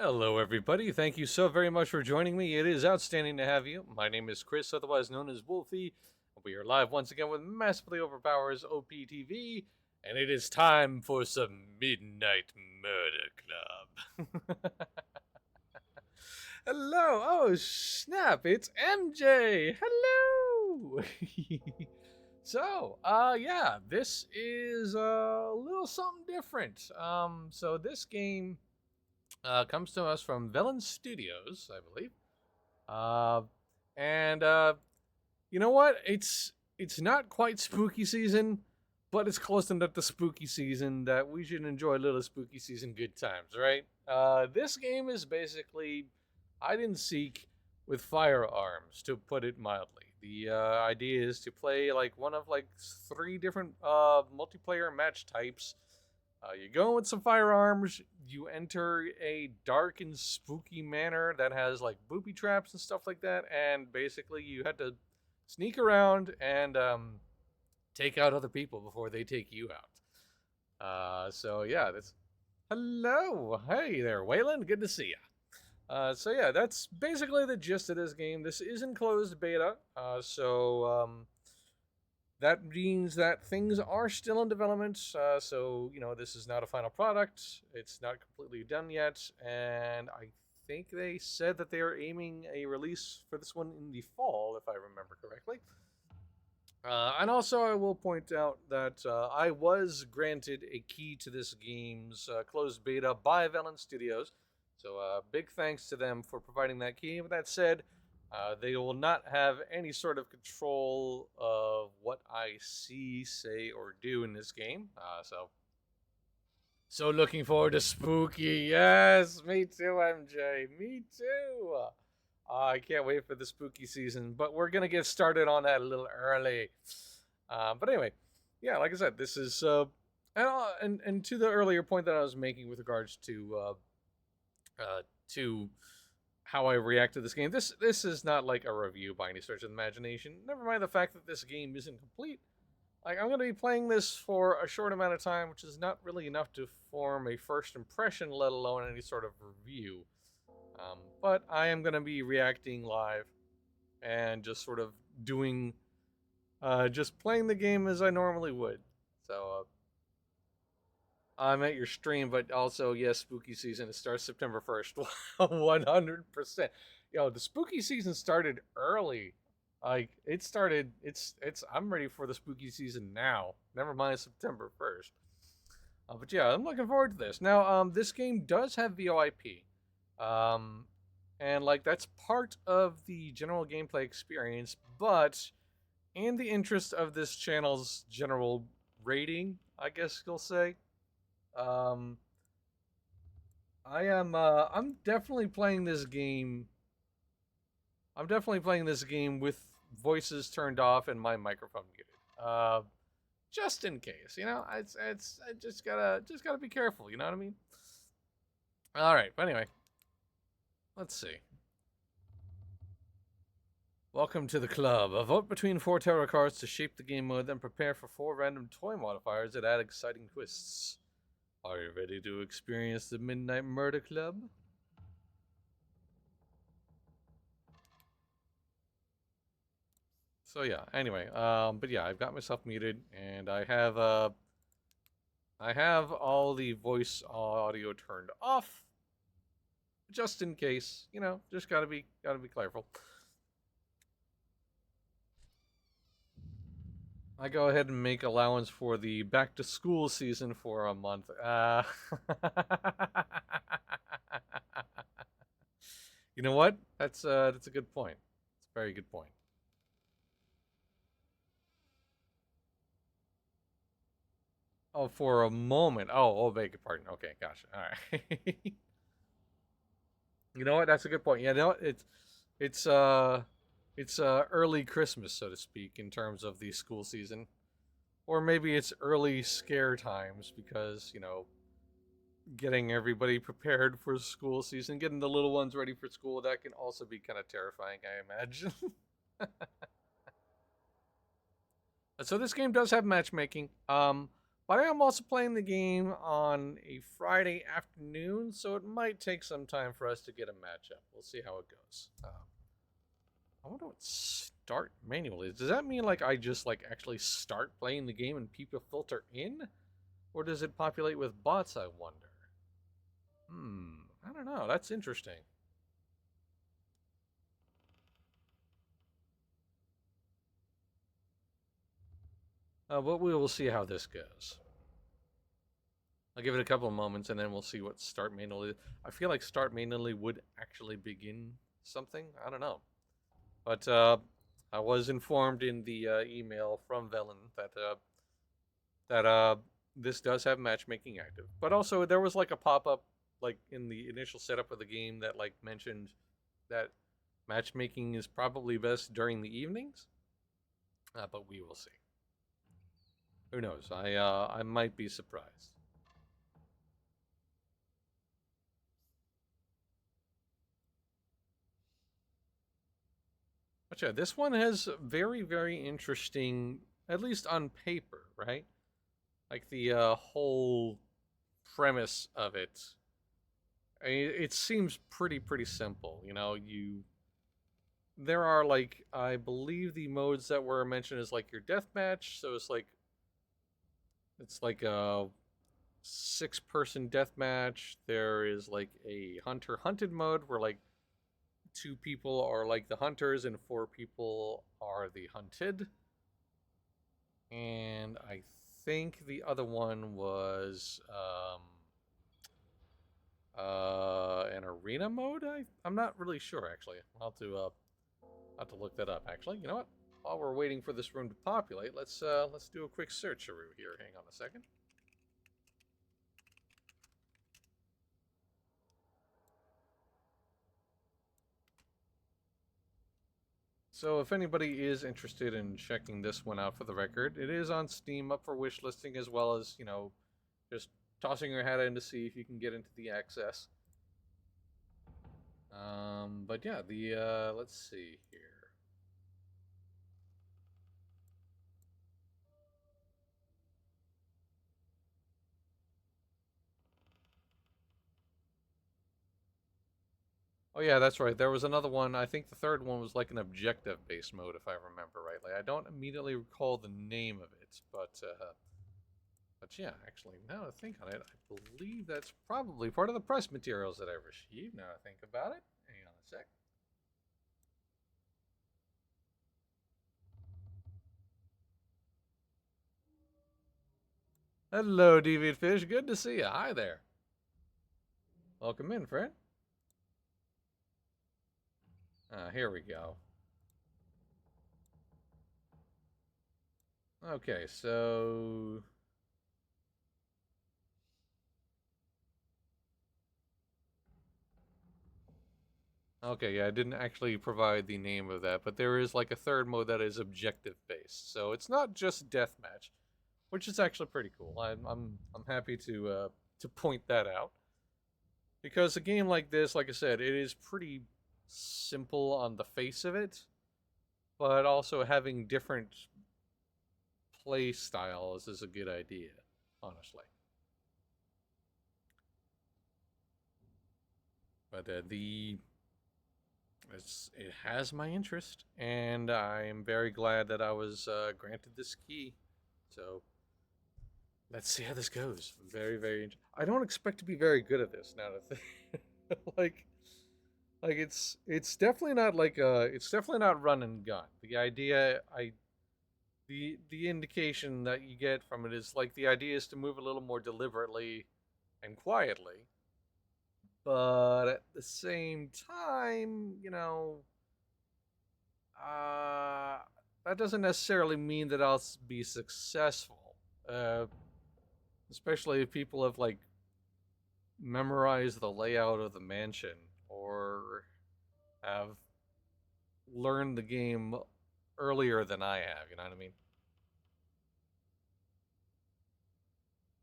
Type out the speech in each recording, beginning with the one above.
Hello, everybody. Thank you so very much for joining me. It is outstanding to have you. My name is Chris, otherwise known as Wolfie. We are live once again with Massively Overpowers OPTV, and it is time for some Midnight Murder Club. Hello. Oh, snap. It's MJ. Hello. Yeah, this is a little something different. So this game comes to us from Velen Studios, I believe. Uh, and You know what? It's not quite spooky season, but it's close enough to spooky season that we should enjoy a little spooky season good times, right? This game is basically hide and seek with firearms, to put it mildly. The idea is to play like one of like three different multiplayer match types. You go with some firearms. You enter a dark and spooky manor that has like booby traps and stuff like that, and basically you had to sneak around and take out other people before they take you out. That's hello, hey there, Waylon. Good to see you. That's basically the gist of this game. This is in closed beta, that means that things are still in development. This is not a final product. It's not completely done yet, and I think they said that they are aiming a release for this one in the fall, if I remember correctly. And also, I will point out that I was granted a key to this game's closed beta by Velen Studios. So, big thanks to them for providing that key. With that said, they will not have any sort of control of what I see, say, or do in this game. So looking forward to spooky. Yes, me too, MJ. Me too. I can't wait for the spooky season, but we're gonna get started on that a little early. But anyway, yeah, like I said, this is and to the earlier point that I was making with regards to how I react to this game. This is not like a review by any stretch of the imagination. Never mind the fact that this game isn't complete. Like, I'm going to be playing this for a short amount of time, which is not really enough to form a first impression, let alone any sort of review. But I am going to be reacting live and just sort of doing, just playing the game as I normally would. So, I'm at your stream, but also, yes, spooky season. It starts September 1st. 100%. Yo, the spooky season started early. Like, it started, I'm ready for the spooky season now. Never mind September 1st. But yeah, I'm looking forward to this. Now, this game does have VoIP. Um, and, like, that's part of the general gameplay experience, but in the interest of this channel's general rating, I guess you'll say, um, I'm definitely playing this game. I'm definitely playing this game with voices turned off and my microphone muted. Just in case, it's I just gotta be careful. You know what I mean? All right, but anyway, let's see. Welcome to the club. A vote between 4 tarot cards to shape the game mode, then prepare for 4 random toy modifiers that add exciting twists. Are you ready to experience the Midnight Murder Club? So yeah, anyway, but yeah, I've got myself muted, and I have all the voice audio turned off, just in case. Just gotta be careful. I go ahead and make allowance for the back to school season for a month. You know what? That's a good point. It's a very good point. Oh, for a moment. Oh, beg your pardon. Okay, gotcha. All right. You know what? That's a good point. Yeah, you know what? It's early Christmas, so to speak, in terms of the school season, or maybe it's early scare times because getting everybody prepared for school season, getting the little ones ready for school. That can also be kind of terrifying, I imagine. So this game does have matchmaking. But I am also playing the game on a Friday afternoon, so it might take some time for us to get a matchup. We'll see how it goes. I wonder what start manual is. Does that mean like I just like actually start playing the game and people filter in? Or does it populate with bots, I wonder? I don't know. That's interesting. But we will see how this goes. I'll give it a couple of moments and then we'll see what start manually. I feel like start manually would actually begin something. I don't know. But I was informed in the email from Velen that this does have matchmaking active. But also there was like a pop-up like in the initial setup of the game that like mentioned that matchmaking is probably best during the evenings. But we will see. Who knows? I might be surprised. But yeah, this one has very, very interesting, at least on paper, right? Like the whole premise of it. It seems pretty simple. You know, there are like I believe the modes that were mentioned is like your deathmatch. So it's like a 6-person deathmatch. There is like a hunter hunted mode where like 2 people are like the hunters and 4 people are the hunted. And I think the other one was an arena mode. I'm not really sure actually. I'll have to look that up. Actually, you know what? While we're waiting for this room to populate, let's do a quick search-a-roo here. Hang on a second. So if anybody is interested in checking this one out for the record, it is on Steam up for wish listing as well as, you know, just tossing your hat in to see if you can get into the access. But yeah, let's see here. Oh yeah, that's right. There was another one. I think the third one was like an objective-based mode, if I remember rightly. I don't immediately recall the name of it, but yeah, actually, now that I think on it, I believe that's probably part of the press materials that I received. Now I think about it. Hang on a sec. Hello, Deviant Fish. Good to see you. Hi there. Welcome in, friend. Here we go. Okay, so okay, yeah, I didn't actually provide the name of that, but there is like a third mode that is objective based. So it's not just deathmatch, which is actually pretty cool. I'm happy to point that out because a game like this, like I said, it is pretty simple on the face of it, but also having different play styles is a good idea, honestly. But it has my interest, and I am very glad that I was granted this key. So let's see how this goes. Very, very. I don't expect to be very good at this now. Like, it's definitely not like it's definitely not run and gun. The idea, the indication that you get from it is like the idea is to move a little more deliberately and quietly, but at the same time, you know, uh, that doesn't necessarily mean that I'll be successful. Uh, Especially if people have like memorized the layout of the mansion or have learned the game earlier than I have. You know what I mean?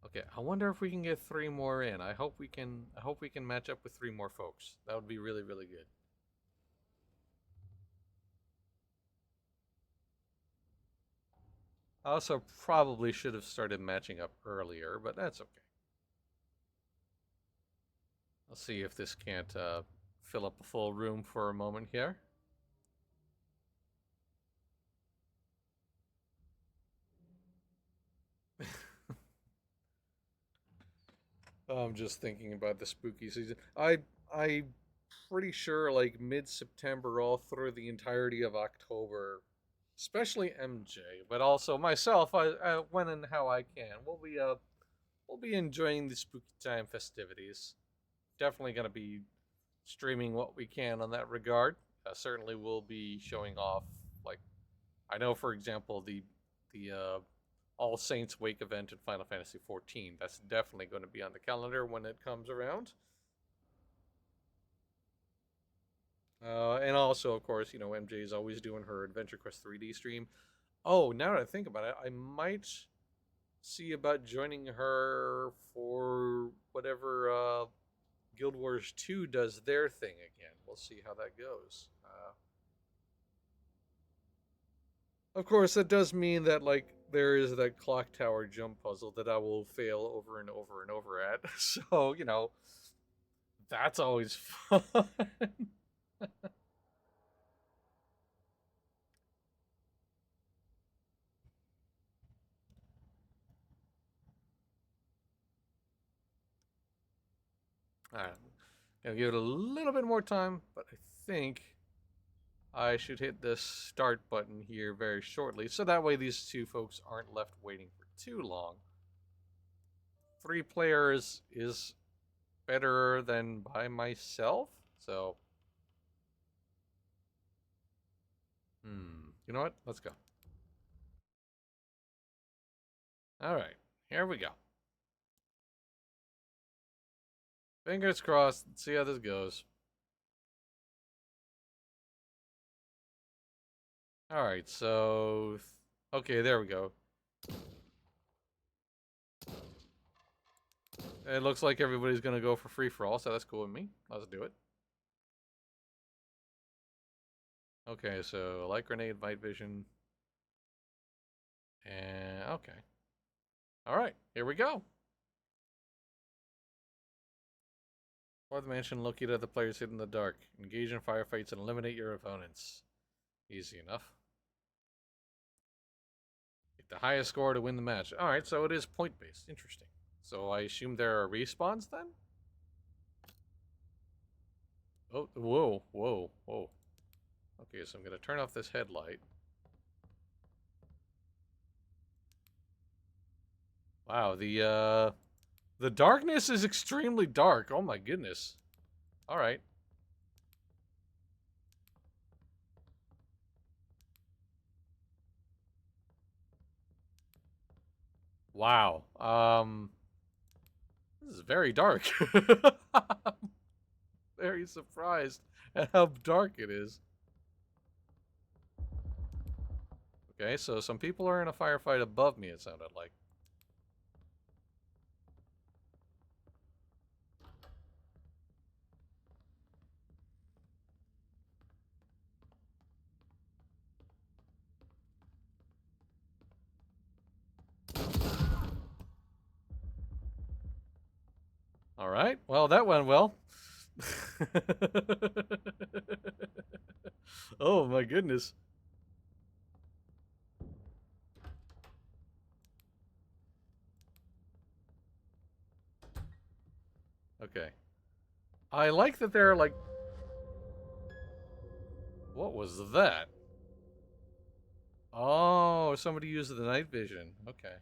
Okay, I wonder if we can get 3 more in. I hope we can. I hope we can match up with 3 more folks. That would be really, really good. I also probably should have started matching up earlier, but that's okay. I'll see if this can't fill up a full room for a moment here. I'm just thinking about the spooky season. I'm pretty sure like mid-September all through the entirety of October, especially MJ, but also myself, I when and how I can. We'll be enjoying the spooky time festivities. Definitely going to be streaming what we can on that regard. Certainly we'll be showing off like I know for example the all Saints Wake event in Final Fantasy XIV. That's definitely going to be on the calendar when it comes around. And also, of course, you know, MJ is always doing her Adventure Quest 3D stream. Oh, now that I think about it, I might see about joining her for whatever Guild Wars 2 does their thing again. We'll see how that goes. Of course, that does mean that, like, there is that clock tower jump puzzle that I will fail over and over and over at. So, you know, that's always fun. Alright, gonna give it a little bit more time, but I think I should hit the start button here very shortly, so that way these two folks aren't left waiting for too long. 3 players is better than by myself, so... You know what? Let's go. Alright, here we go. Fingers crossed. Let's see how this goes. Alright, so... Okay, there we go. It looks like everybody's gonna go for free-for-all, so that's cool with me. Let's do it. Okay, so light grenade, night vision. And okay. Alright, here we go. Fourth mansion, locate other players hidden in the dark. Engage in firefights and eliminate your opponents. Easy enough. Get the highest score to win the match. Alright, so it is point-based. Interesting. So I assume there are respawns then? Oh, whoa, whoa, whoa. Okay, so I'm gonna turn off this headlight. Wow, the darkness is extremely dark. Oh my goodness. Alright. Wow. This is very dark. I'm very surprised at how dark it is. Okay, so some people are in a firefight above me, it sounded like. Alright, well, that went well. Oh my goodness. Okay. I like that they're like... What was that? Oh, somebody used the night vision. Okay.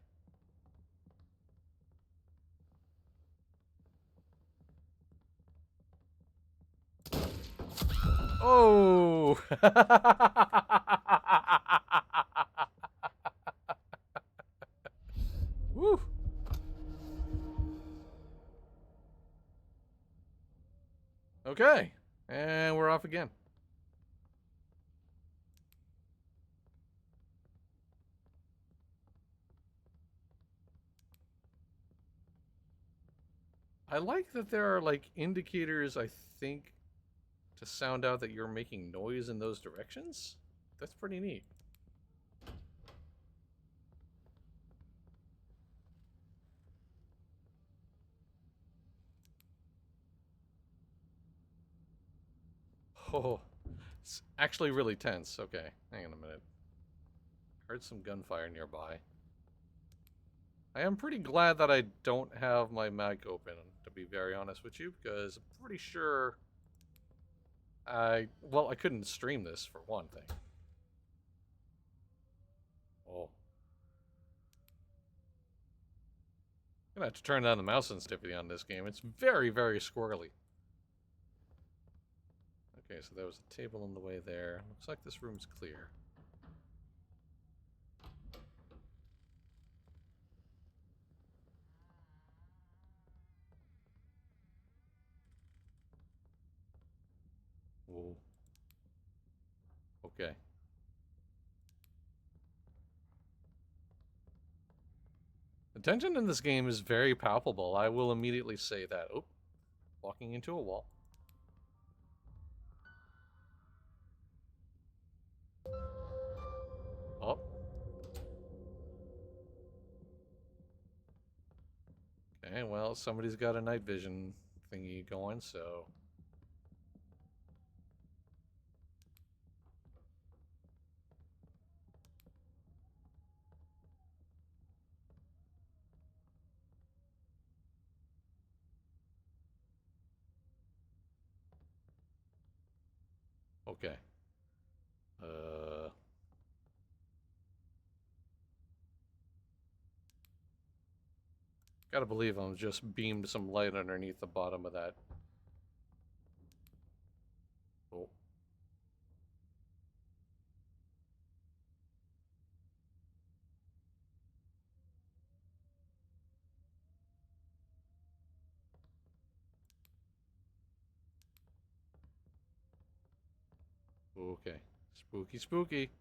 Oh! Woo! Okay. And we're off again. I like that there are like indicators, I think, to sound out that you're making noise in those directions. That's pretty neat. Oh, it's actually really tense. Okay, hang on a minute. Heard some gunfire nearby. I am pretty glad that I don't have my mic open, to be very honest with you, because I'm pretty sure well, I couldn't stream this for one thing. Oh. I'm gonna have to turn down the mouse sensitivity on this game. It's very, very squirrely. Okay, so there was a table in the way there. Looks like this room's clear. Whoa. Okay. The tension in this game is very palpable. I will immediately say that. Oh, walking into a wall. Oh. Okay, well, somebody's got a night vision thingy going, so... Okay. Gotta believe I'm just beamed some light underneath the bottom of that. Oh. Okay. Spooky, spooky.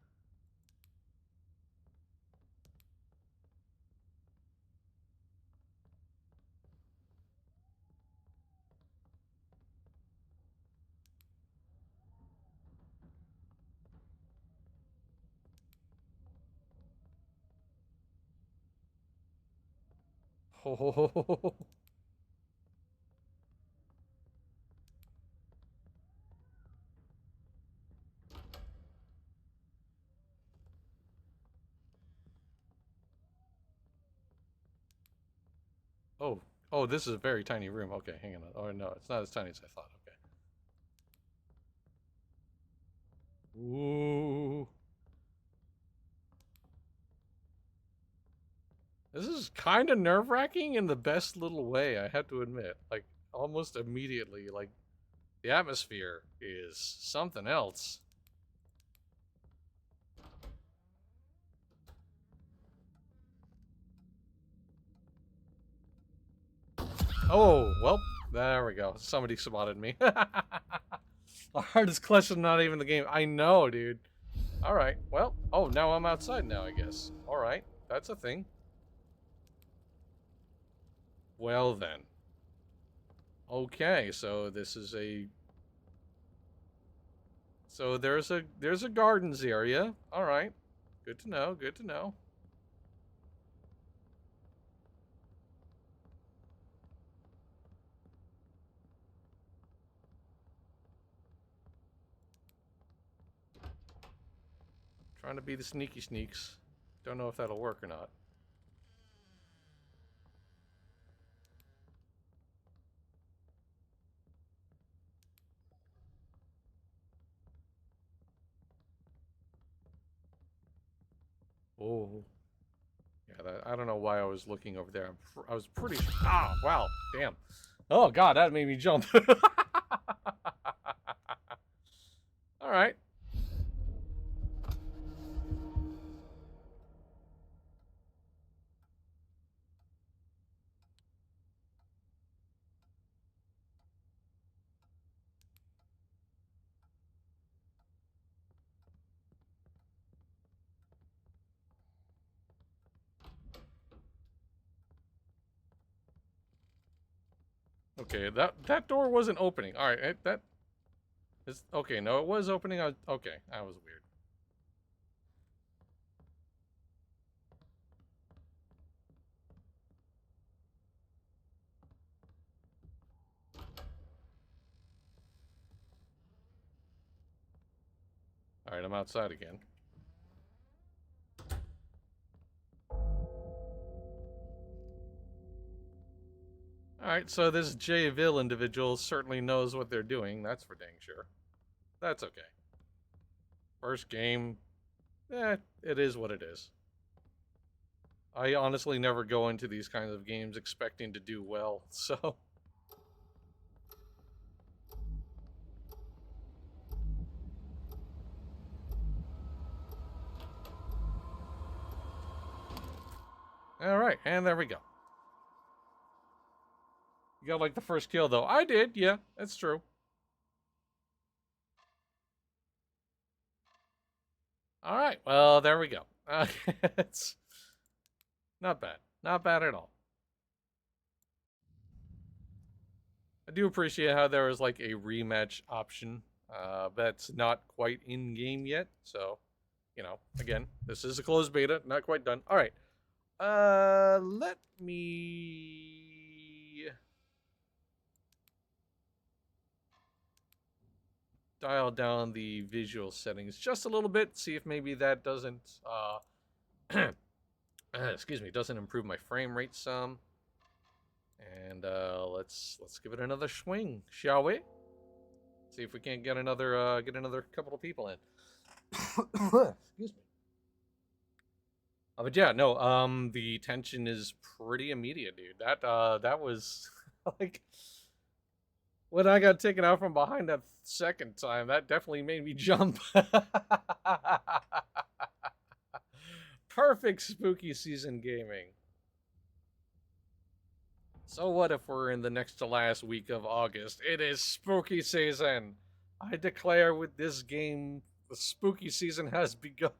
Oh. Oh. Oh, this is a very tiny room. Okay, hang on. Oh, no, it's not as tiny as I thought. Okay. Ooh. This is kind of nerve-wracking in the best little way, I have to admit. Like, almost immediately, like, the atmosphere is something else. Oh, well, there we go. Somebody spotted me. The hardest question not even the game. I know, dude. Alright, well, oh, now I'm outside now, I guess. Alright, that's a thing. Well then. Okay, so this is a... So there's a gardens area. Alright. Good to know, good to know. Trying to be the sneaky sneaks. Don't know if that'll work or not. Oh. Yeah, that, I don't know why I was looking over there. I was pretty... Ah, wow, damn. Oh, God, that made me jump. Alright. Okay, that door wasn't opening. All right, that is okay. No, it was opening. Okay, that was weird. Alright, I'm outside again. Alright, so this J-Ville individual certainly knows what they're doing, that's for dang sure. That's okay. First game, it is what it is. I honestly never go into these kinds of games expecting to do well, so... Alright, and there we go. You got like the first kill though. I did, yeah, that's true. Alright, well, there we go. It's not bad. Not bad at all. I do appreciate how there was like a rematch option. That's not quite in game yet, so you know, again, this is a closed beta, not quite done. All right, let me dial down the visual settings just a little bit, see if maybe that doesn't, excuse me, doesn't improve my frame rate some. And let's give it another swing, shall we? See if we can't get another couple of people in. Excuse me. But yeah, no, the tension is pretty immediate, dude. That was like when I got taken out from behind that second time, that definitely made me jump. Perfect spooky season gaming. So what if we're in the next to last week of August? It is spooky season. I declare with this game, the spooky season has begun.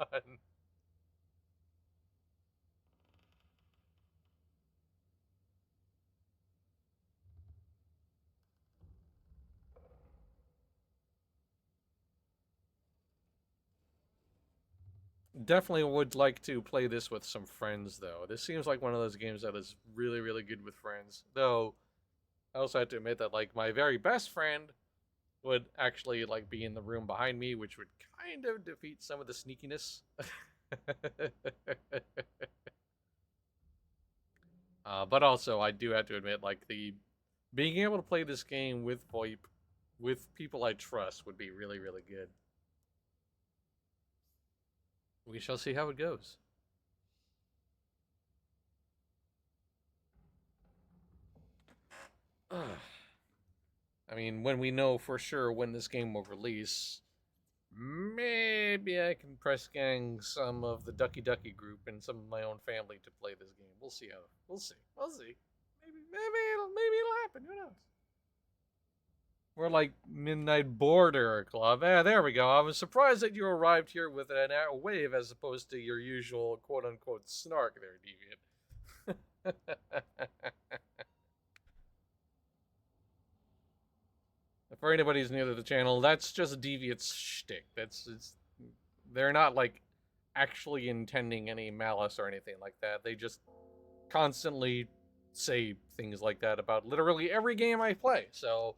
Definitely would like to play this with some friends, though. This seems like one of those games that is really, really good with friends. Though, I also have to admit that, like, my very best friend would actually, like, be in the room behind me, which would kind of defeat some of the sneakiness. But also, I do have to admit, like, being able to play this game with VoIP, with people I trust, would be really, really good. We shall see how it goes. I mean, when we know for sure when this game will release, maybe I can press gang some of the Ducky Ducky group and some of my own family to play this game. We'll see how. We'll see. We'll see. Maybe it'll happen. Who knows? We're like Midnight Border Club. There we go. I was surprised that you arrived here with an wave as opposed to your usual quote-unquote snark there, Deviant. For anybody who's new to the channel, that's just Deviant's shtick. They're not like actually intending any malice or anything like that. They just constantly say things like that about literally every game I play. So,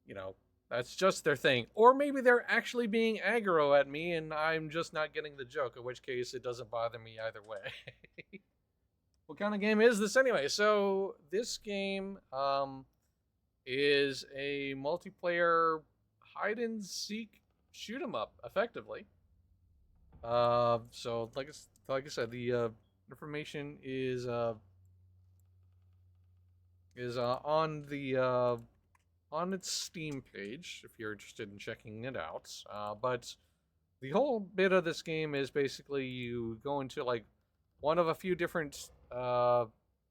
you know, that's just their thing. Or maybe they're actually being aggro at me and I'm just not getting the joke, in which case it doesn't bother me either way. What kind of game is this anyway? So, this game is a multiplayer hide-and-seek shoot-'em-up, effectively. So, like I said, the information is on the on its Steam page if you're interested in checking it out. But the whole bit of this game is basically you go into like one of a few different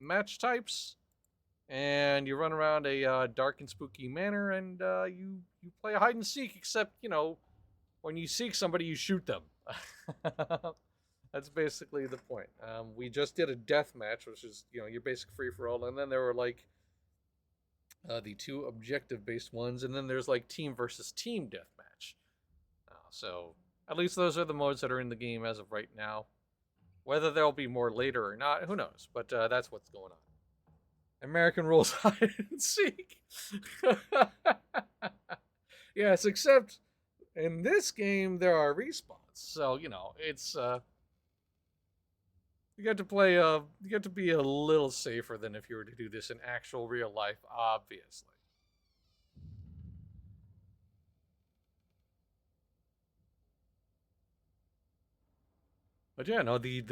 match types, and you run around a dark and spooky manor, and you play a hide and seek. Except, you know, when you seek somebody, you shoot them. That's basically the point. We just did a death match, which is, you know, your basic free for all, and then there were like the two objective-based ones, and then there's like team versus team deathmatch. So at least those are the modes that are in the game as of right now. Whether there'll be more later or not, who knows? But that's what's going on. American rules hide and seek. Yes, except in this game there are respawns, so it's you got to play you got to be a little safer than if you were to do this in actual real life, obviously. But yeah, no, the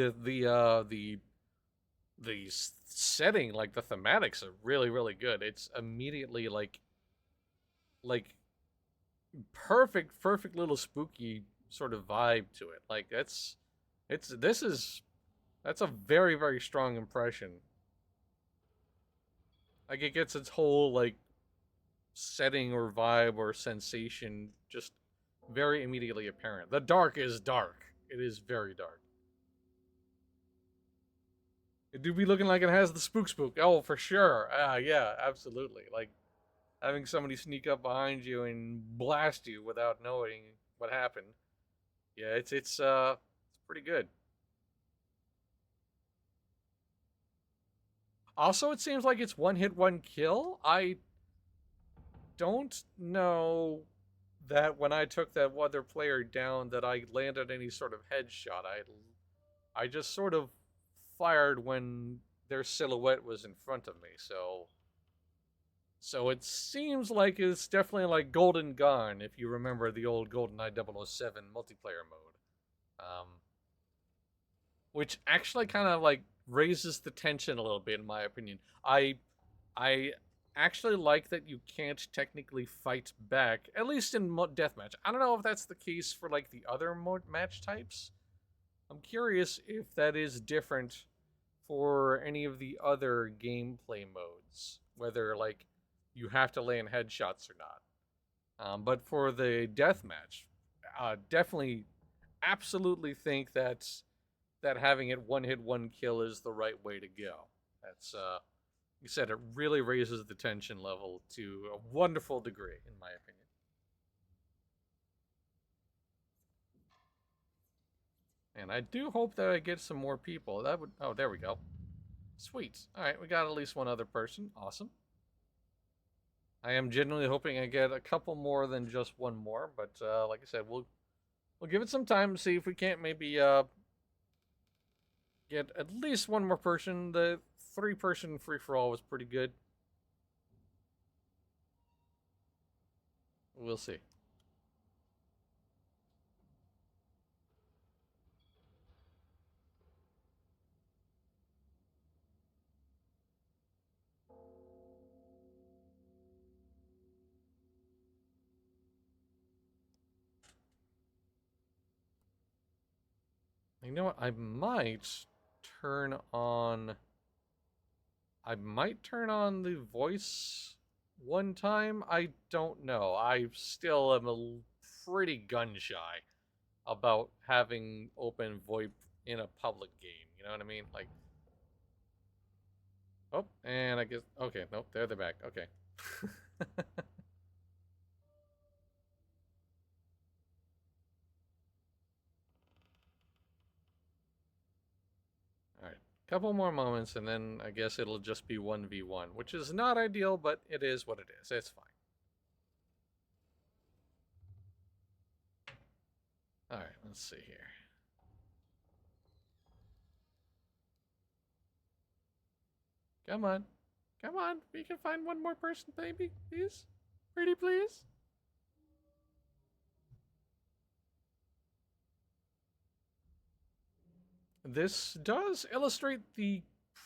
setting, like the thematics, are really really good. It's immediately like perfect little spooky sort of vibe to it. Like it's this is that's a very very strong impression. Like it gets its whole like setting or vibe or sensation just very immediately apparent. The dark is dark. It is very dark. It do be looking like it has the spook. Oh, for sure. Yeah, absolutely. Like having somebody sneak up behind you and blast you without knowing what happened. Yeah, it's pretty good. Also, it seems like it's one hit, one kill. I don't know that when I took that other player down that I landed any sort of headshot. I just sort of fired when their silhouette was in front of me. So it seems like it's definitely like Golden Gun if you remember the old GoldenEye 007 multiplayer mode. Which actually kind of like raises the tension a little bit in my opinion. I actually like that you can't technically fight back, at least in deathmatch. I don't know if that's the case for like the other match types. I'm curious if that is different for any of the other gameplay modes, whether like you have to land headshots or not. But for the deathmatch, definitely, absolutely think that having it one hit, one kill is the right way to go. That's you said, it really raises the tension level to a wonderful degree, in my opinion. And I do hope that I get some more people. That would. Oh, there we go. Sweet. All right, we got at least one other person. Awesome. I am genuinely hoping I get a couple more than just one more, but like I said, we'll give it some time to see if we can't maybe get at least one more person. The three-person free for all was pretty good. We'll see. You know what? Turn on. I might turn on the voice one time. I don't know. I still am pretty gun shy about having open VoIP in a public game. You know what I mean? Like, oh, and I guess okay, nope, there they're back. Okay. All right, couple more moments, and then I guess it'll just be 1v1, which is not ideal, but it is what it is. It's fine. All right, let's see here. Come on. Come on. We can find one more person, baby. Please. Pretty please. This does illustrate the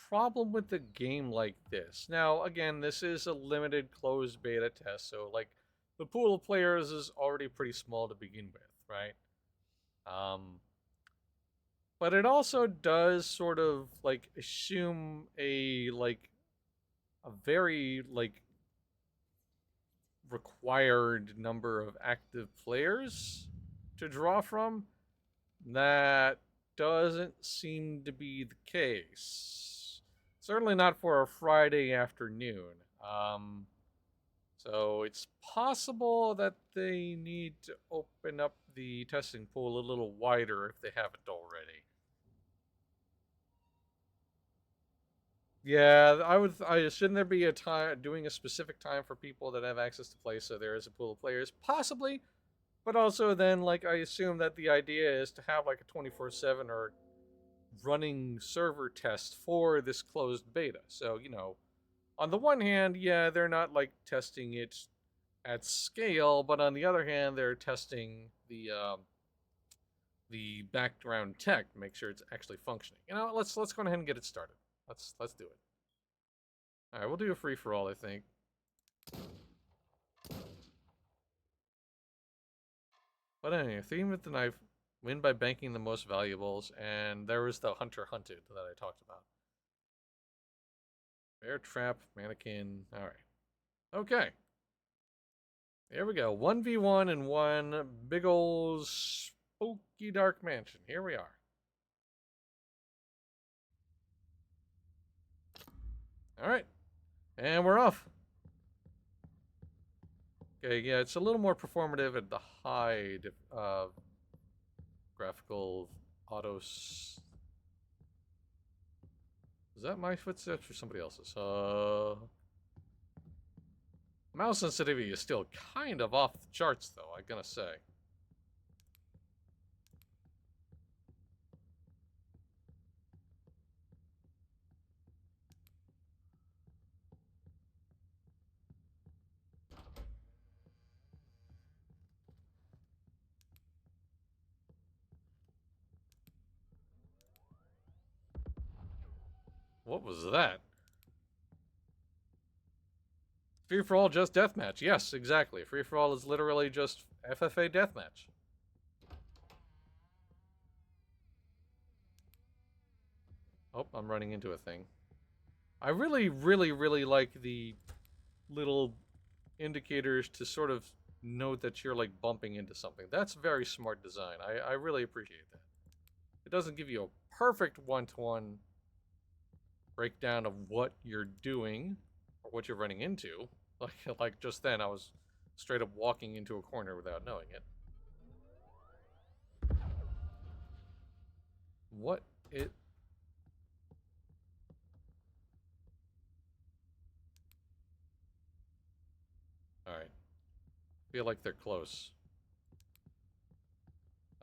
problem with the game like this. Now, again, this is a limited closed beta test, so like the pool of players is already pretty small to begin with, right? Um, but it also does sort of like assume a very like required number of active players to draw from. That doesn't seem to be the case. Certainly not for a Friday afternoon. So it's possible that they need to open up the testing pool a little wider if they haven't already. Yeah, I would. I shouldn't there be a time doing a specific time for people that have access to play, so there is a pool of players, possibly. But also then, like, I assume that the idea is to have like a 24/7 or running server test for this closed beta. So, on the one hand, yeah, they're not like testing it at scale, but on the other hand, they're testing the background tech to make sure it's actually functioning. Let's go ahead and get it started. Let's do it. All right, we'll do a free for all, I think. But anyway, theme with the knife, win by banking the most valuables, and there was the hunter hunted that I talked about. Bear trap, mannequin. All right. Okay. Here we go. 1v1 in one big old spooky dark mansion. Here we are. All right. And we're off. Okay, yeah, it's a little more performative at the high graphical autos. Is that my footsteps or somebody else's? Mouse sensitivity is still kind of off the charts, though, I'm gonna say. What was that? Free for all, just deathmatch. Yes, exactly. Free for all is literally just FFA deathmatch. Oh, I'm running into a thing. I really, really, really like the little indicators to sort of note that you're like bumping into something. That's very smart design. I really appreciate that. It doesn't give you a perfect one-to-one breakdown of what you're doing or what you're running into. Like just then, I was straight up walking into a corner without knowing it. What it? All right. Feel like they're close.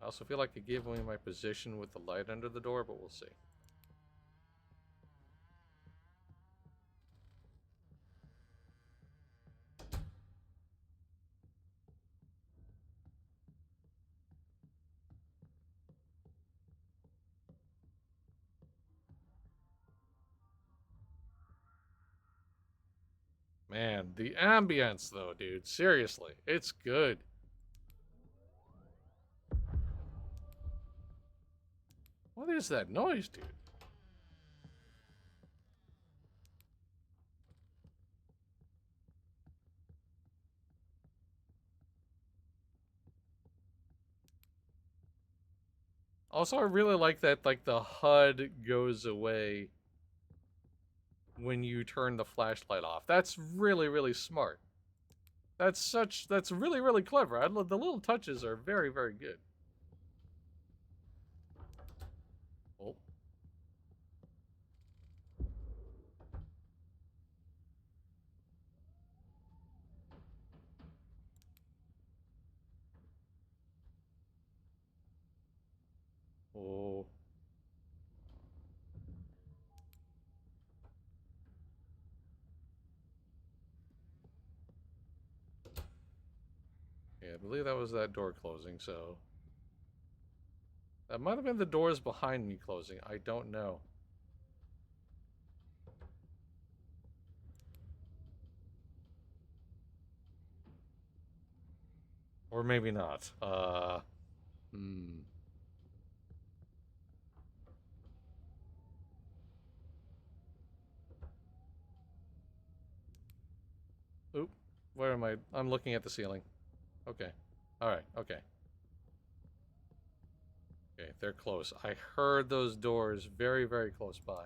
I also feel like I gave away my position with the light under the door, but we'll see. Man, the ambience though, dude. Seriously, it's good. What is that noise, dude? Also, I really like that, like, the HUD goes away when you turn the flashlight off. That's really, really smart. That's really, really clever. The little touches are very, very good. Oh. Oh. Yeah, I believe that was that door closing, so... That might have been the doors behind me closing. I don't know. Or maybe not. Hmm. Oop. Where am I? I'm looking at the ceiling. Okay. Alright, okay. Okay, they're close. I heard those doors very, very close by.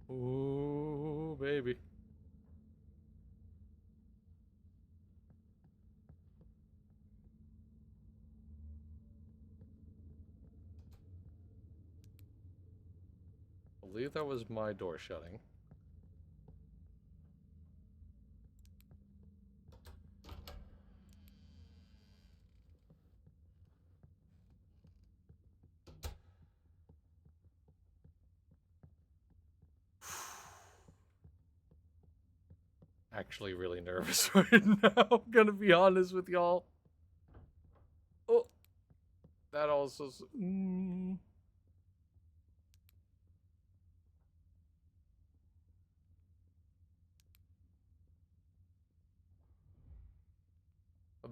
Ooh, baby. believe that was my door shutting. Actually really nervous right now. I'm gonna be honest with y'all. Oh, that also...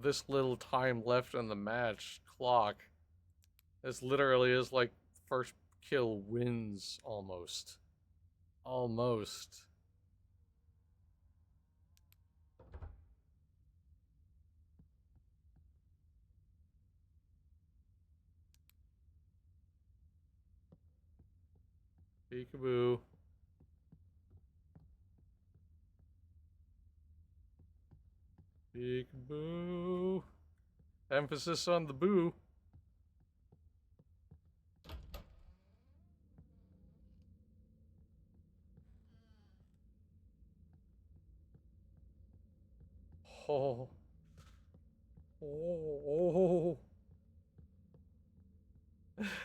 This little time left on the match clock. This literally is like first kill wins almost. Almost. Peekaboo. Peekaboo. Emphasis on the boo. Oh. Oh.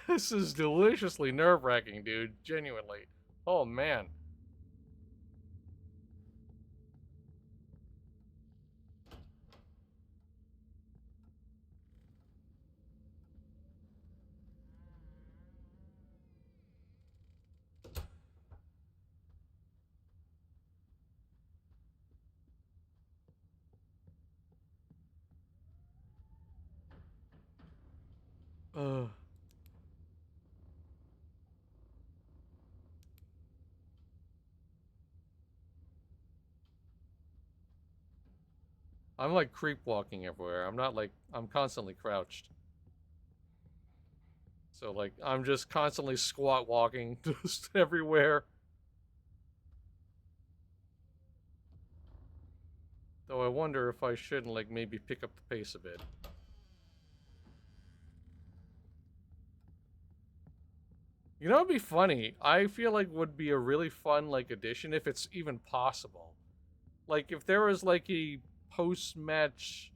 This is deliciously nerve-wracking, dude. Genuinely. Oh, man. I'm like creep walking everywhere. I'm not like, I'm constantly crouched. So like, I'm just constantly squat walking just everywhere. Though I wonder if I shouldn't like maybe pick up the pace a bit. You know, it'd be funny. I feel like would be a really fun like addition if it's even possible. Like if there was like a post-match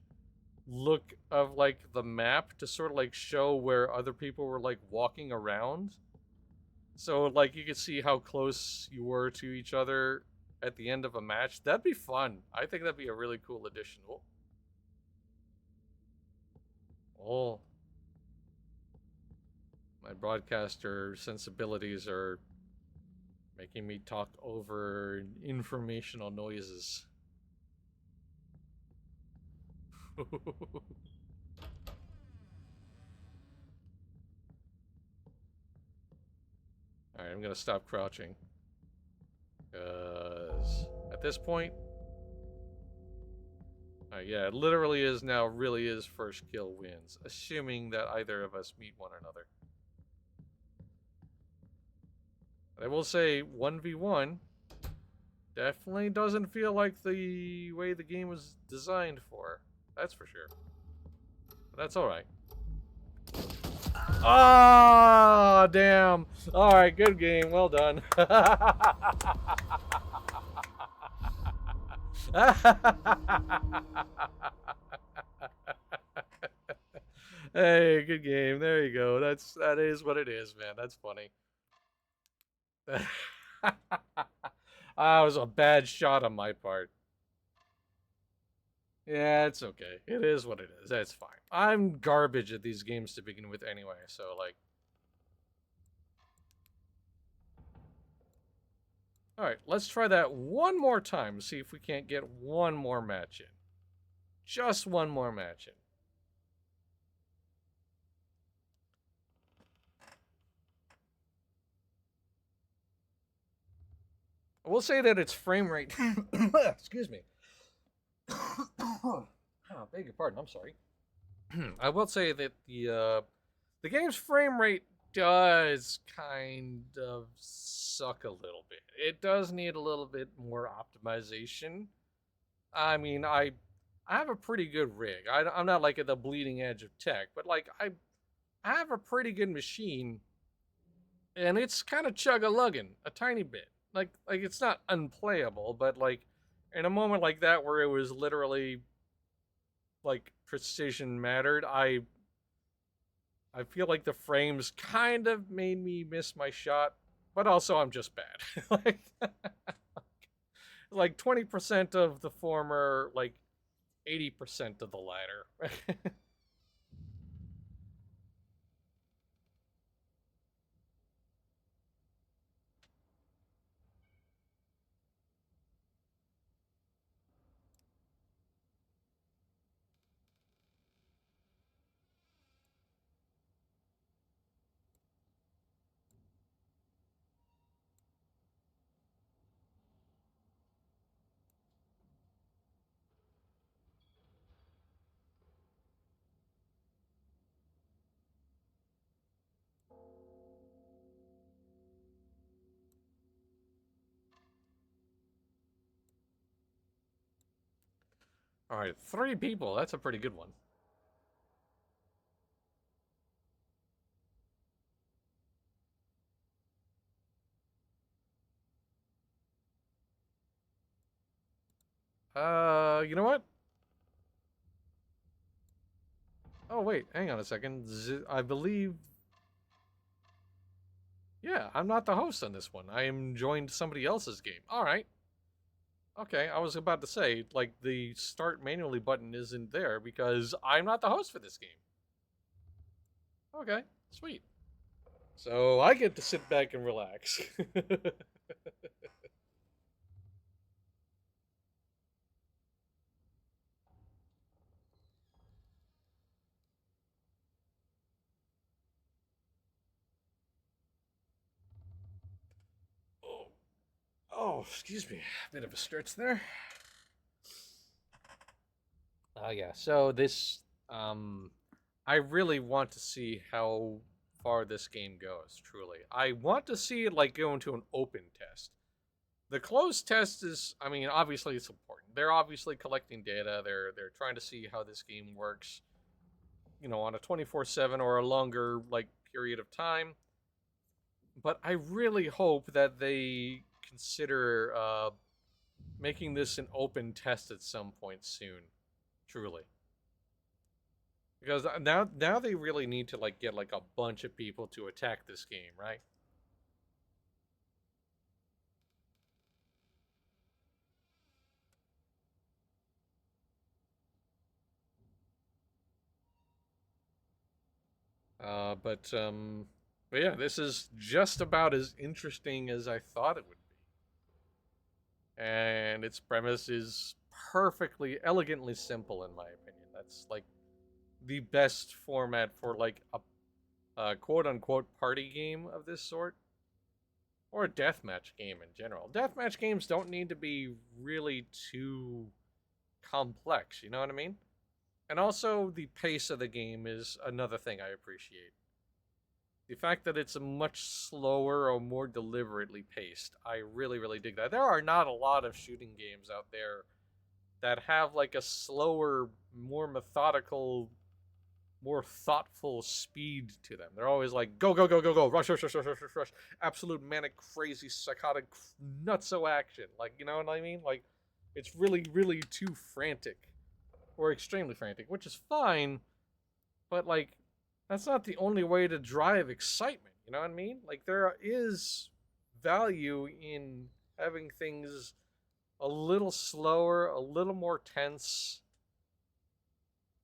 look of like the map to sort of like show where other people were like walking around. So like you could see how close you were to each other at the end of a match. That'd be fun. I think that'd be a really cool addition. Oh. My broadcaster sensibilities are making me talk over informational noises. Alright, I'm gonna stop crouching. Because at this point... yeah, it literally is now really is first kill wins. Assuming that either of us meet one another. I will say 1v1 definitely doesn't feel like the way the game was designed for. That's for sure. But that's alright. Ah, damn. Alright, good game. Well done. Hey, good game. There you go. That is what it is, man. That's funny. That was a bad shot on my part. Yeah, it's okay. It is what it is. That's fine. I'm garbage at these games to begin with anyway, so like... Alright, let's try that one more time. See if we can't get one more match in. Just one more match in. I will say that its frame rate... Excuse me. Oh, beg your pardon. I'm sorry. I will say that the game's frame rate does kind of suck a little bit. It does need a little bit more optimization. I mean, I have a pretty good rig. I'm not like at the bleeding edge of tech, but like I have a pretty good machine. and it's kind of chug-a-lugging a tiny bit. Like it's not unplayable, but like in a moment like that where it was literally like precision mattered, I feel like the frames kind of made me miss my shot, but also I'm just bad. Like 20% of the former, like 80% of the latter. All right, 3 people. That's a pretty good one. You know what? Oh wait, hang on a second. I believe. Yeah, I'm not the host on this one. I am joined somebody else's game. All right. Okay, I was about to say, like, the start manually button isn't there because I'm not the host for this game. Okay, sweet. So I get to sit back and relax. Oh, oh, excuse me. Bit of a stretch there. Oh yeah. So this, um, I really want to see how far this game goes. Truly, I want to see it like go into an open test. The closed test is, I mean, obviously it's important. They're obviously collecting data. They're trying to see how this game works, on a 24/7 or a longer like period of time. But I really hope that they consider making this an open test at some point soon. Truly, because now they really need to like get like a bunch of people to attack this game, right? But yeah, this is just about as interesting as I thought it would be, and its premise is perfectly, elegantly simple in my opinion. That's like the best format for like a quote unquote party game of this sort, or a deathmatch game in general. Deathmatch games don't need to be really too complex, you know what I mean? And also, the pace of the game is another thing I appreciate. The fact that it's a much slower or more deliberately paced, I really, really dig that. There are not a lot of shooting games out there that have like a slower, more methodical, more thoughtful speed to them. They're always like go go go go go rush rush rush rush rush rush rush, absolute manic crazy psychotic nutso action. Like you know what I mean? Like it's really really too frantic or extremely frantic, which is fine, but like that's not the only way to drive excitement. You know what I mean? Like there is value in having things a little slower, a little more tense,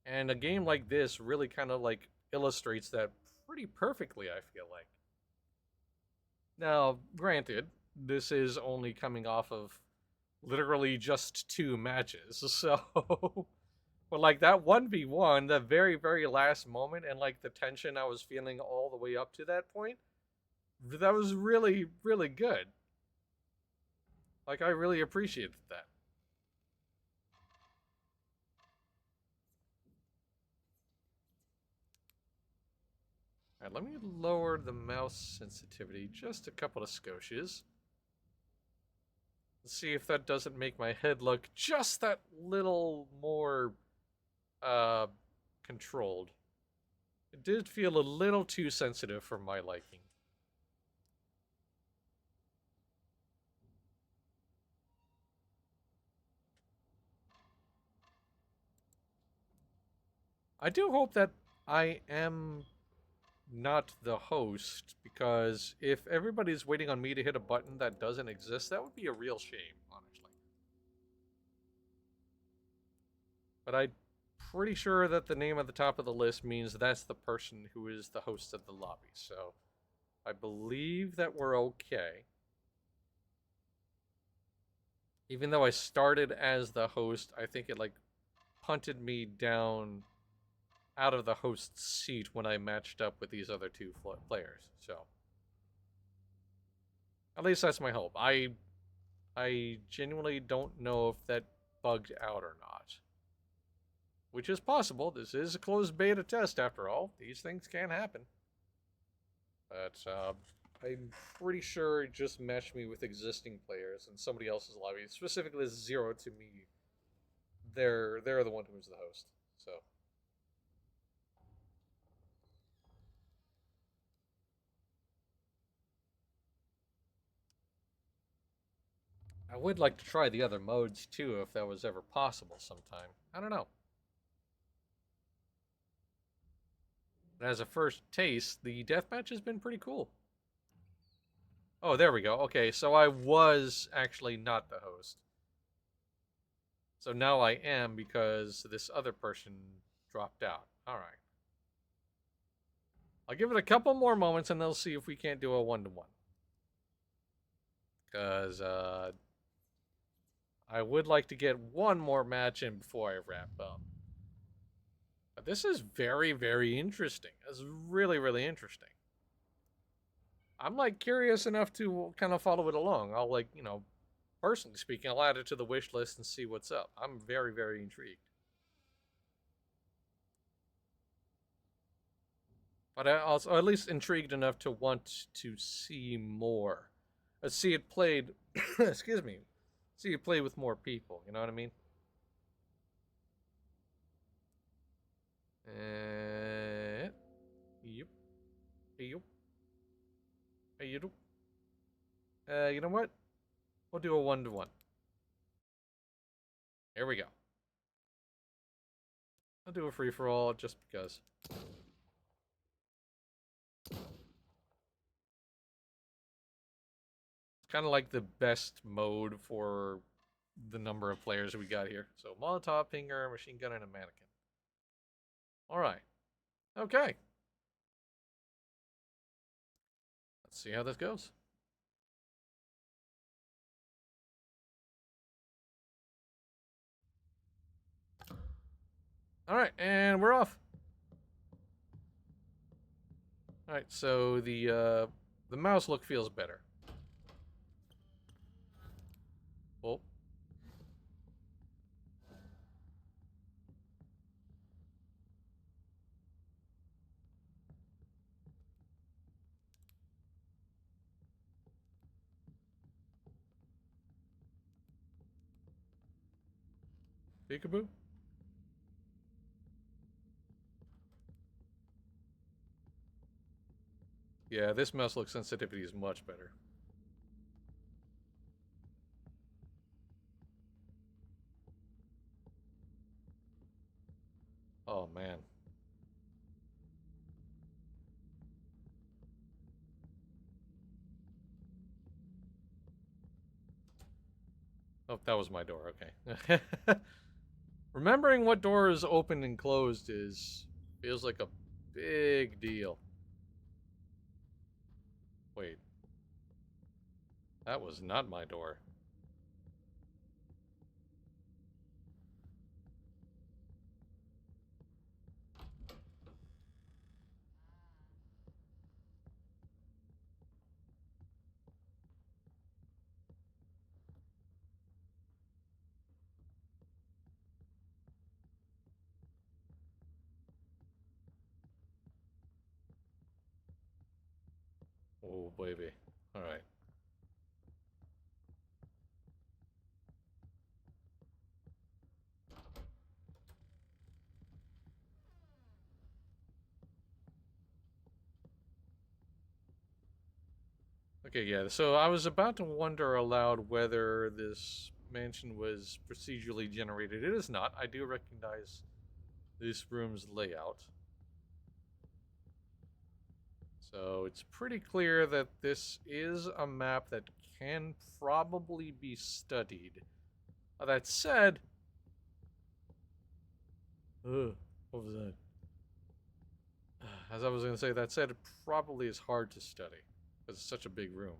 and a game like this really kind of like illustrates that pretty perfectly, I feel like. Now, granted, this is only coming off of literally just 2 matches, so but like that 1v1, the very, very last moment and like the tension I was feeling all the way up to that point, that was really, really good. Like I really appreciated that. Alright, let me lower the mouse sensitivity just a couple of skoshas. Let's see if that doesn't make my head look just that little more uh controlled. It did feel a little too sensitive for my liking. I do hope that I am not the host, because if everybody's waiting on me to hit a button that doesn't exist, that would be a real shame, honestly. But I'm pretty sure that the name at the top of the list means that's the person who is the host of the lobby, so I believe that we're okay. Even though I started as the host, I think it like punted me down out of the host's seat when I matched up with these other two players. So at least that's my hope. I genuinely don't know if that bugged out or not. Which is possible. This is a closed beta test after all. These things can happen. But I'm pretty sure it just matched me with existing players in somebody else's lobby. Specifically, zero to me. They're the one who's the host. So I would like to try the other modes too, if that was ever possible sometime. I don't know. But as a first taste, the deathmatch has been pretty cool. Oh, there we go. Okay, so I was actually not the host. So now I am, because this other person dropped out. All right. I'll give it a couple more moments and they'll see if we can't do a one-to-one. Because I would like to get one more match in before I wrap up. But this is very, very interesting. It's really, really interesting. I'm like curious enough to kind of follow it along. I'll like, personally speaking, I'll add it to the wish list and see what's up. I'm very, very intrigued. But I also, at least intrigued enough to want to see more. See it played, excuse me, see it played with more people. You know what I mean? Yep. Yep. Yep. You know what? We'll do a one-to-one. Here we go. I'll do a free-for-all just because. It's kind of like the best mode for the number of players we got here. So Molotov, Pinger, Machine Gun, and a Mannequin. Alright. Okay. Let's see how this goes. Alright, and we're off. Alright, so the mouse look feels better. Oh. Peekaboo. Yeah, this mouse look sensitivity is much better. Oh, man. Oh, that was my door. Okay. Remembering what doors opened and closed feels like a big deal. Wait. That was not my door. Oh, baby. Alright. Okay, yeah, so I was about to wonder aloud whether this mansion was procedurally generated. It is not. I do recognize this room's layout. So it's pretty clear that this is a map that can probably be studied. That said, what was that? As I was going to say, that said, it probably is hard to study because it's such a big room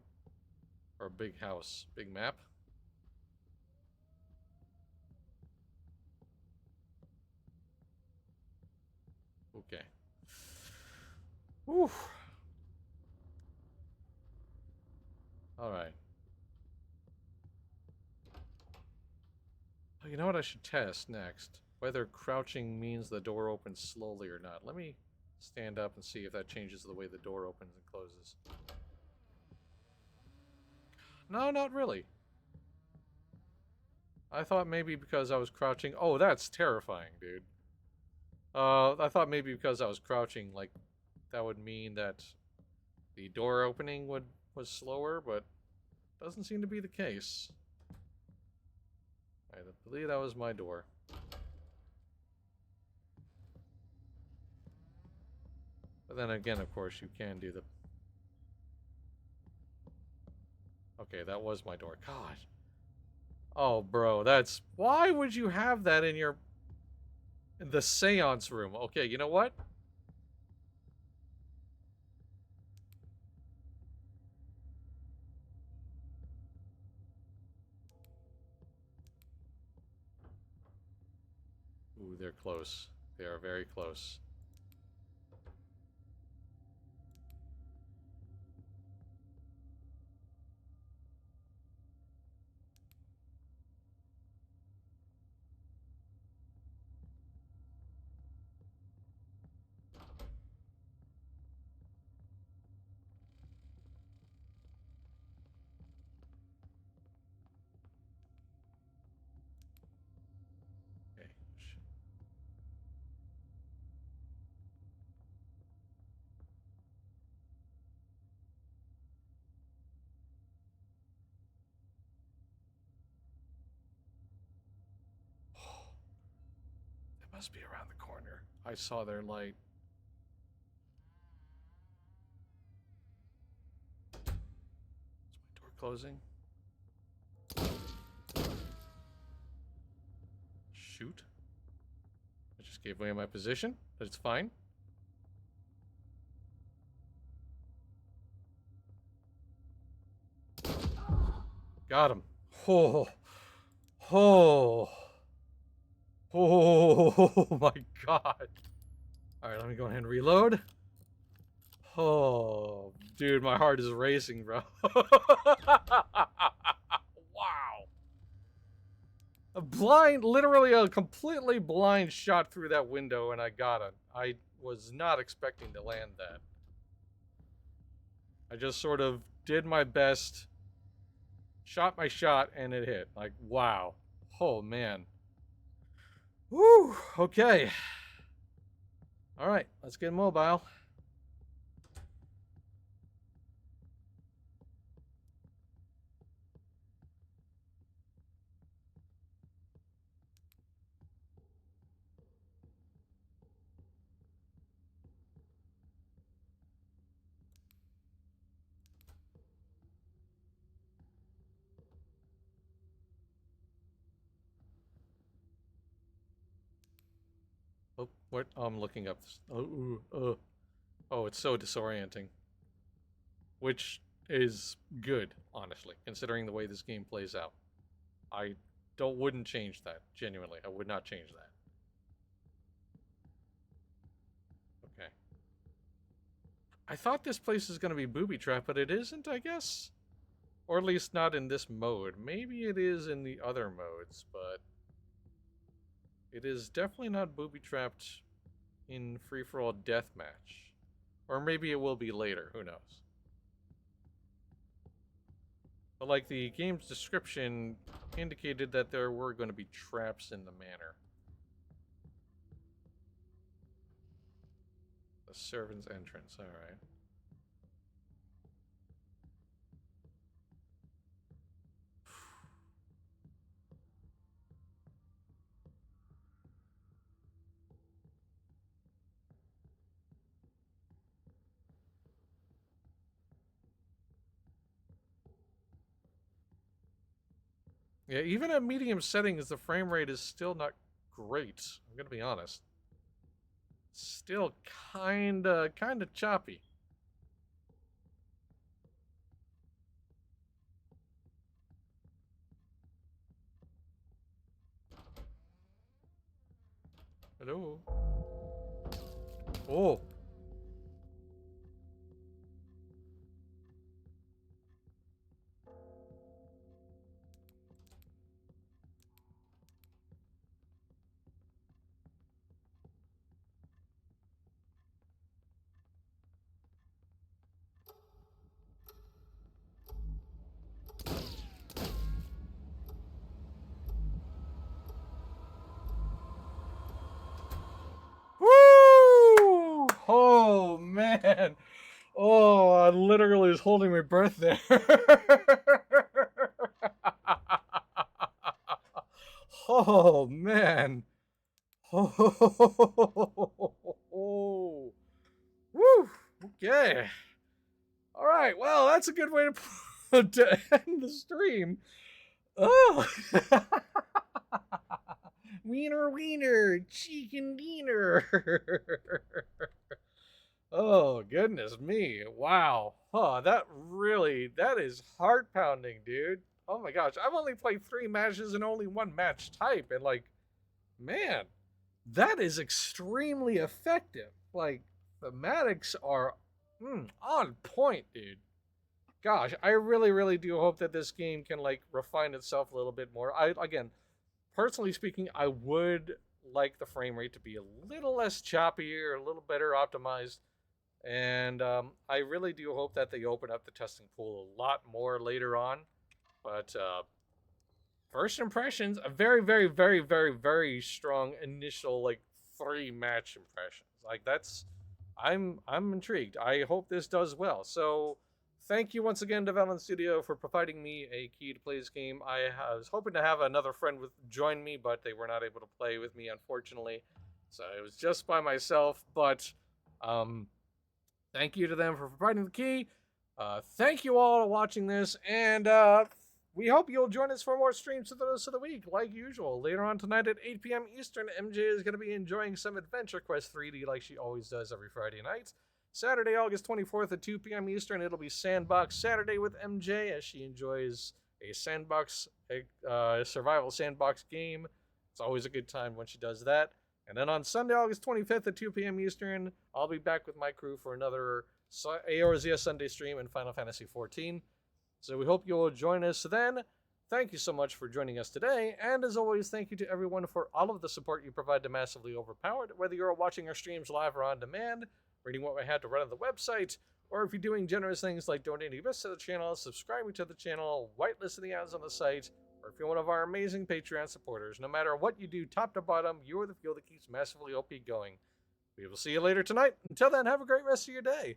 or a big house, big map. Okay. Whew. All right. Oh, you know what I should test next? Whether crouching means the door opens slowly or not. Let me stand up and see if that changes the way the door opens and closes. No, not really. I thought maybe because I was crouching... Oh, that's terrifying, dude. I thought maybe because I was crouching, like, that would mean that the door opening was slower, but doesn't seem to be the case. I believe that was my door. But then again, of course, you can do the... Okay, that was my door. God. Oh, bro, that's... Why would you have that in your... in the seance room? Okay, you know what? Ooh, they're close. They are very close. Okay. It must be around the corner. I saw their light. Is my door closing? Shoot. I just gave away my position, but it's fine. Got him. Oh. Oh. Oh my god. Alright, let me go ahead and reload. Oh, dude, my heart is racing, bro. Wow. A blind, literally a completely blind shot through that window, and I got it. I was not expecting to land that. I just sort of did my best, shot my shot, and it hit. Like, wow. Oh, man. Woo, okay. Alright, let's get mobile. Oh, what? Oh, I'm looking up. Oh, it's so disorienting. Which is good, honestly, considering the way this game plays out. I wouldn't change that. Genuinely, I would not change that. Okay. I thought this place was going to be booby trap, but it isn't, I guess. Or at least not in this mode. Maybe it is in the other modes, but it is definitely not booby trapped in free for all deathmatch. Or maybe it will be later. Who knows? But like the game's description indicated that there were going to be traps in the manor. The servant's entrance, alright. Yeah, even at medium settings, the frame rate is still not great. I'm gonna be honest. Still kinda choppy. Hello. Oh. Woo! Oh man. Oh, I literally was holding my breath there. Oh man. Oh. Woo. Okay. All right. Well, that's a good way to end the stream. Oh. Wiener, wiener, chicken wiener. Oh, goodness me. Wow. Huh, that is heart pounding, dude. Oh my gosh. I've only played 3 matches and only one match type. And, like, man, that is extremely effective. Like, thematics are on point, dude. Gosh, I really, really do hope that this game can, like, refine itself a little bit more. Again, personally speaking, I would like the frame rate to be a little less choppy or a little better optimized. And I really do hope that they open up the testing pool a lot more later on. But first impressions, a very, very, very, very, very strong initial like 3 match impressions. Like I'm intrigued. I hope this does well. So thank you once again, Development Studio, for providing me a key to play this game. I was hoping to have another friend join me, but they were not able to play with me, unfortunately. So it was just by myself. But thank you to them for providing the key. Thank you all for watching this, and we hope you'll join us for more streams for the rest of the week, like usual. Later on tonight at 8 p.m. Eastern, MJ is going to be enjoying some Adventure Quest 3D like she always does every Friday night. Saturday, August 24th at 2 p.m. Eastern, it'll be Sandbox Saturday with MJ as she enjoys a sandbox, survival sandbox game. It's always a good time when she does that. And then on Sunday, August 25th at 2 p.m. Eastern, I'll be back with my crew for another Eorzea Sunday stream in Final Fantasy XIV. So we hope you will join us then. Thank you so much for joining us today, and as always, thank you to everyone for all of the support you provide to Massively Overpowered, whether you're watching our streams live or on demand, reading what we had to run on the website, or if you're doing generous things like donating bits to the channel, subscribing to the channel, whitelisting the ads on the site, or if you're one of our amazing Patreon supporters. No matter what you do, top to bottom, you're the fuel that keeps Massively OP going. We will see you later tonight. Until then, have a great rest of your day.